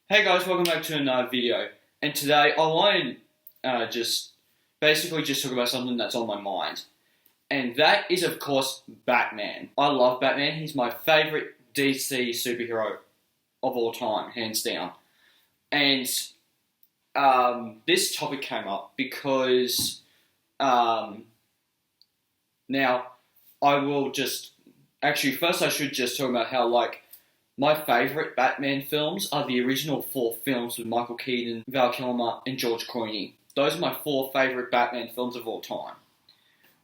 Hey guys, welcome back to another video. And today I want to just talk about something that's on my mind. And that is, of course, Batman. I love Batman. He's my favourite DC superhero of all time, hands down. And this topic came up because now I will just... Actually, first I should just talk about how, my favourite Batman films are the original 4 films with Michael Keaton, Val Kilmer, and George Clooney. Those are my 4 favourite Batman films of all time.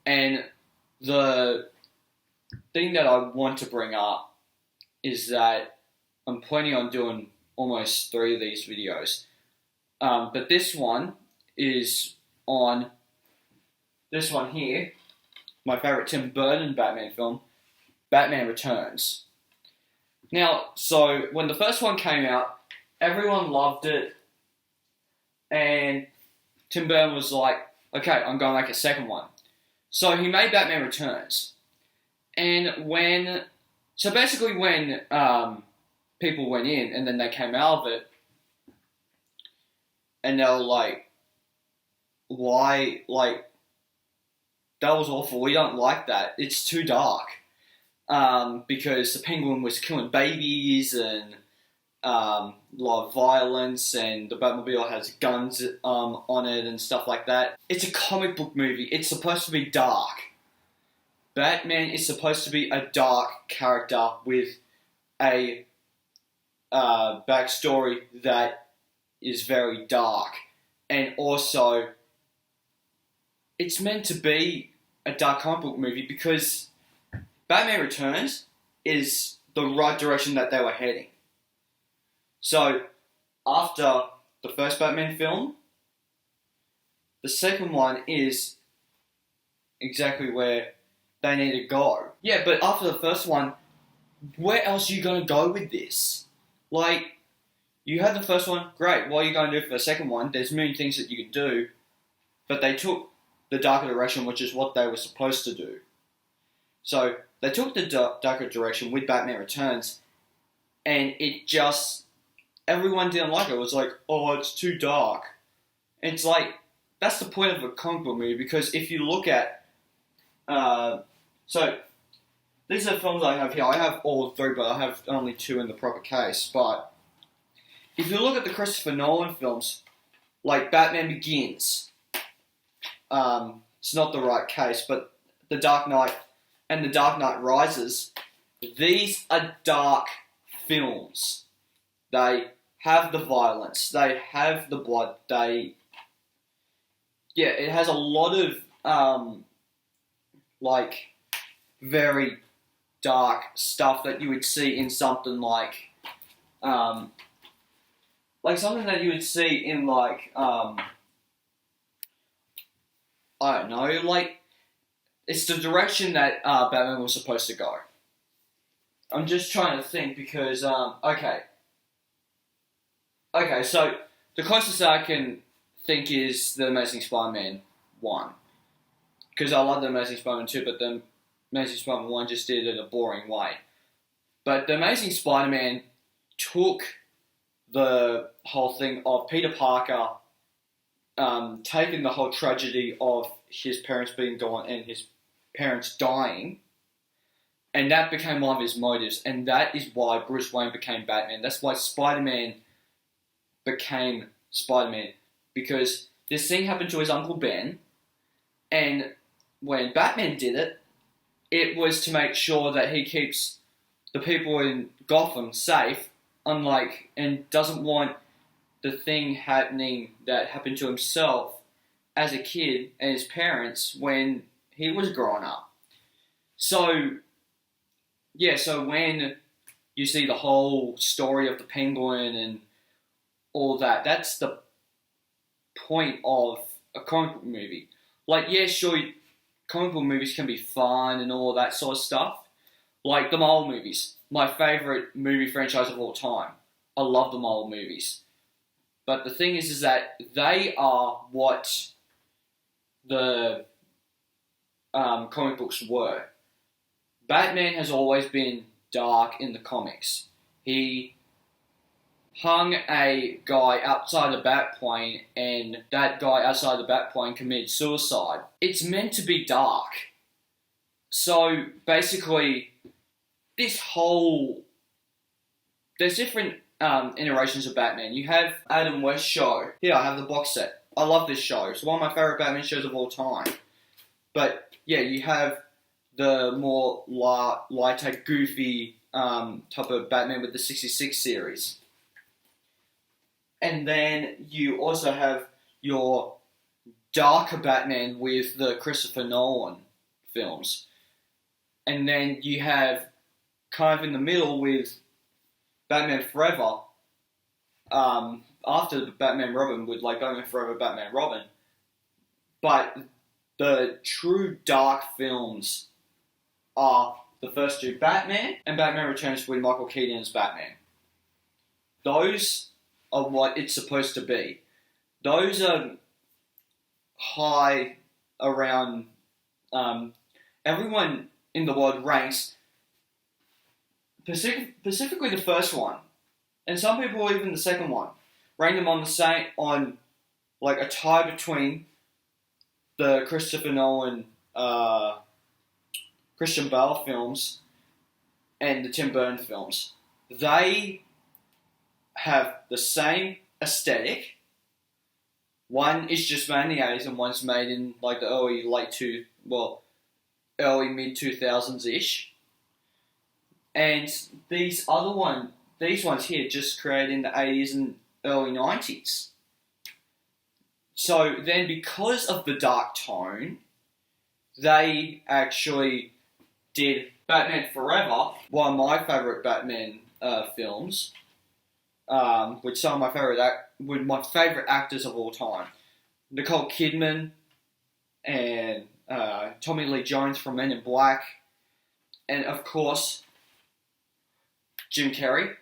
And the thing that I want to bring up is that I'm planning on doing almost 3 of these videos. But this one is on this one here, my favourite Tim Burton Batman film, Batman Returns. Now, so when the first one came out, everyone loved it, and Tim Burton was like, okay, I'm going to make a second one. So he made Batman Returns. And when people went in and then they came out of it, and they were like, why, that was awful, we don't like that, it's too dark. Because the Penguin was killing babies and a lot of violence, and the Batmobile has guns on it and stuff like that. It's a comic book movie. It's supposed to be dark. Batman is supposed to be a dark character with a backstory that is very dark. And also, it's meant to be a dark comic book movie because Batman Returns is the right direction that they were heading. So, after the first Batman film, the second one is exactly where they need to go. Yeah, but after the first one, where else are you going to go with this? You had the first one, great, what are you going to do for the second one? There's a million things that you could do, but they took the darker direction, which is what they were supposed to do. So, they took the darker direction with Batman Returns, and it just... everyone didn't like it. It was like, oh, it's too dark. And it's like, that's the point of a comic book movie, because if you look at... so, these are the films I have here. I have all 3, but I have only 2 in the proper case. But, if you look at the Christopher Nolan films, like Batman Begins, it's not the right case, but The Dark Knight and The Dark Knight Rises, these are dark films. They have the violence, they have the blood, it has a lot of, very dark stuff that you would see in something something that you would see in, I don't know, it's the direction that Batman was supposed to go. I'm just trying to think because, okay, so the closest I can think is The Amazing Spider-Man 1. Because I love The Amazing Spider-Man 2, but The Amazing Spider-Man 1 just did it a boring way. But The Amazing Spider-Man took the whole thing of Peter Parker taking the whole tragedy of his parents being gone and his parents dying, and that became one of his motives, and that is why Bruce Wayne became Batman. That's why Spider-Man became Spider-Man, because this thing happened to his Uncle Ben, and when Batman did it, it was to make sure that he keeps the people in Gotham safe, and doesn't want the thing happening that happened to himself as a kid and his parents when he was growing up. So, yeah, so when you see the whole story of the Penguin and all that, that's the point of a comic book movie. Like, yeah, sure, comic book movies can be fun and all that sort of stuff. Like the Marvel movies, my favorite movie franchise of all time. I love the Marvel movies. But the thing is that they are what the comic books were. Batman has always been dark in the comics. He hung a guy outside the Batplane, and that guy outside the Batplane committed suicide. It's meant to be dark. So basically, this whole there's different iterations of Batman. You have Adam West show. Here, I have the box set. I love this show. It's one of my favorite Batman shows of all time. But yeah, you have the more lighter, goofy type of Batman with the 66 series. And then you also have your darker Batman with the Christopher Nolan films. And then you have kind of in the middle with Batman Forever, after Batman Robin with like Batman Forever, Batman Robin. But the true dark films are the first two, Batman and Batman Returns with Michael Keaton as Batman. Those are what it's supposed to be. Those are high around, everyone in the world ranks, specifically the first one, and some people even the second one, rank them on the same, on like a tie between the Christopher Nolan, Christian Bale films and the Tim Burton films. They have the same aesthetic. One is just made in the 80s and one's made in like the early mid 2000s ish. And these ones here just created in the 80s and early 90s. So then because of the dark tone, they actually did Batman Forever, one of my favourite Batman films, with some of my favourite actors of all time. Nicole Kidman and Tommy Lee Jones from Men in Black, and of course, Jim Carrey.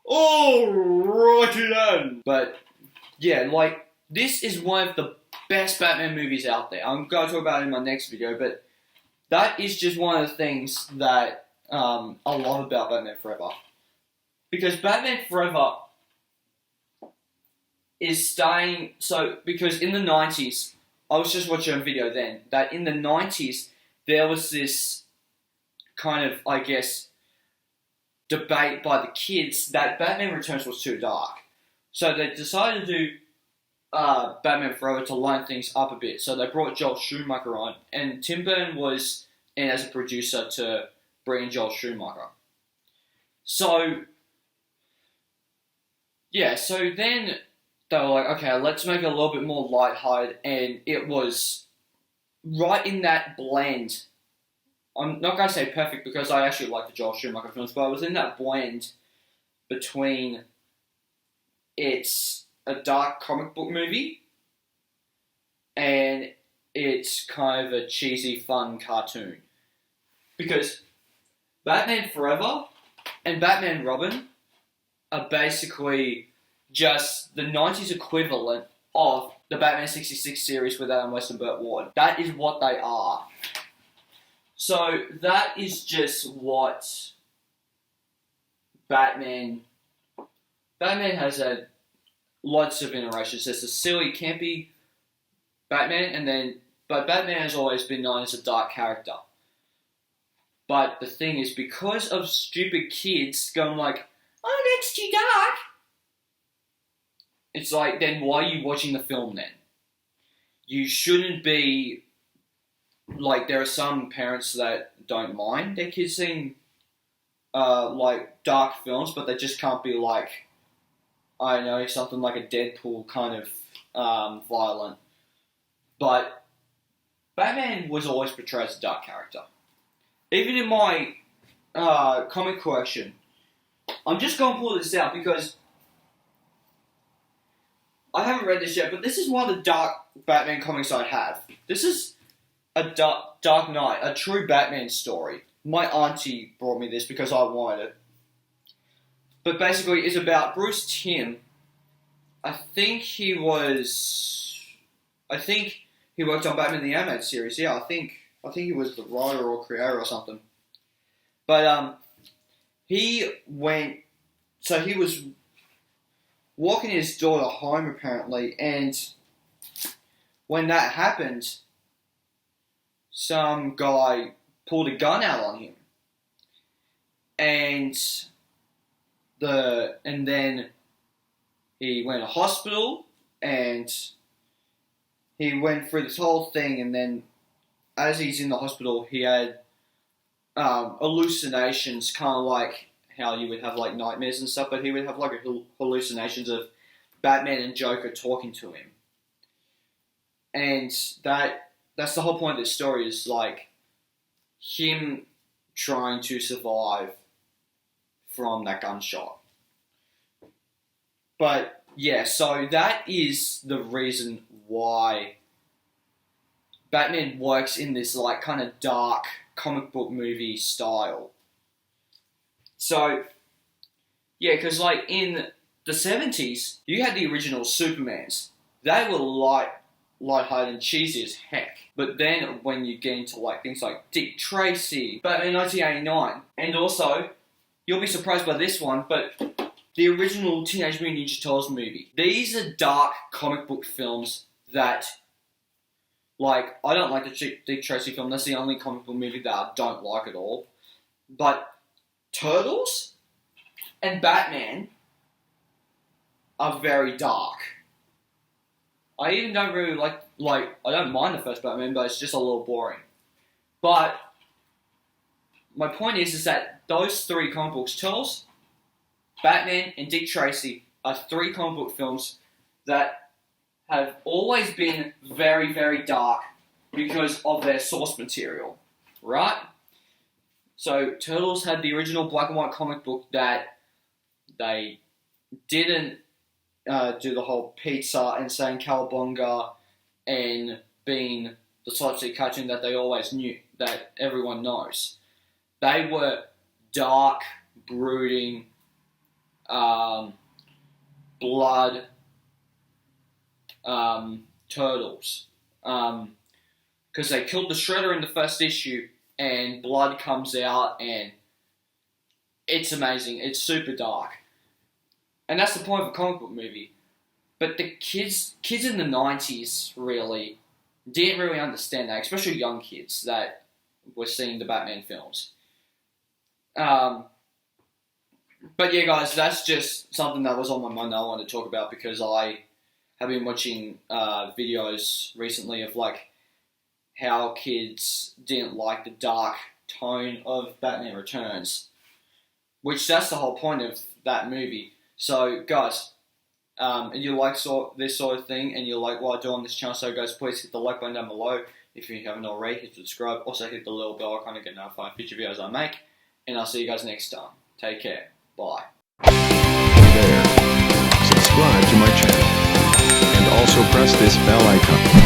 Alrighty then! But, yeah, like, this is one of the best Batman movies out there. I'm going to talk about it in my next video, but that is just one of the things that I love about Batman Forever. Because Batman Forever is staying... because in the 90s, I was just watching a video then, that in the 90s, there was this kind of, I guess, debate by the kids that Batman Returns was too dark. So they decided to do Batman Forever to lighten things up a bit. So they brought Joel Schumacher on, and Tim Burton was in as a producer to bring in Joel Schumacher. So, yeah, so then they were like, okay, let's make it a little bit more lighthearted, and it was right in that blend. I'm not going to say perfect because I actually like the Joel Schumacher films, but it was in that blend between it's a dark comic book movie and it's kind of a cheesy, fun cartoon. Because Batman Forever and Batman Robin are basically just the 90s equivalent of the Batman 66 series with Adam West and Burt Ward. That is what they are. So that is just what Batman has had lots of iterations. There's a silly, campy Batman, but Batman has always been known as a dark character. But the thing is, because of stupid kids going like, oh, that's too dark, it's like, then why are you watching the film then? You shouldn't be... Like, there are some parents that don't mind their kids seeing, like, dark films, but they just can't be, like, I don't know, something like a Deadpool kind of violent. But Batman was always portrayed as a dark character. Even in my comic collection. I'm just going to pull this out because I haven't read this yet, but this is one of the dark Batman comics I have. This is a Dark Knight, a true Batman story. My auntie brought me this because I wanted it. But basically, it's about Bruce Timm. I think he worked on Batman the Animated Series. Yeah, I think he was the writer or creator or something. But he was walking his daughter home apparently, and when that happened, some guy pulled a gun out on him, and then he went to hospital, and he went through this whole thing, and then as he's in the hospital, he had hallucinations, kind of like how you would have like nightmares and stuff, but he would have like hallucinations of Batman and Joker talking to him. And that's the whole point of this story, is like him trying to survive from that gunshot. But yeah, so that is the reason why Batman works in this like kind of dark comic book movie style. So yeah, because like in the 70s, you had the original Supermans. They were lighthearted and cheesy as heck. But then when you get into like things like Dick Tracy, Batman 1989, and also, you'll be surprised by this one, but the original Teenage Mutant Ninja Turtles movie. These are dark comic book films that, like, I don't like the Dick Tracy film. That's the only comic book movie that I don't like at all. But Turtles and Batman are very dark. I even don't really like, I don't mind the first Batman, but it's just a little boring. But my point is that those three comic books, Turtles, Batman, and Dick Tracy, are three comic book films that have always been very, very dark because of their source material, right? So Turtles had the original black and white comic book that they didn't do the whole pizza and saying cowabunga and being the slapstick cartoon that they always knew, that everyone knows. They were dark, brooding, blood turtles. Because they killed the Shredder in the first issue, and blood comes out, and it's amazing. It's super dark. And that's the point of a comic book movie. But the kids in the 90s really didn't really understand that, especially young kids that were seeing the Batman films. But yeah, guys, that's just something that was on my mind that I wanted to talk about, because I have been watching videos recently of like how kids didn't like the dark tone of Batman Returns, which that's the whole point of that movie. So, guys, and you like this sort of thing, and you like what I do on this channel, so guys, please hit the like button down below. If you haven't already, hit subscribe. Also, hit the little bell icon to get notified of future videos I make. And I'll see you guys next time. Take care. Bye. Hey there. Subscribe to my channel. And also press this bell icon.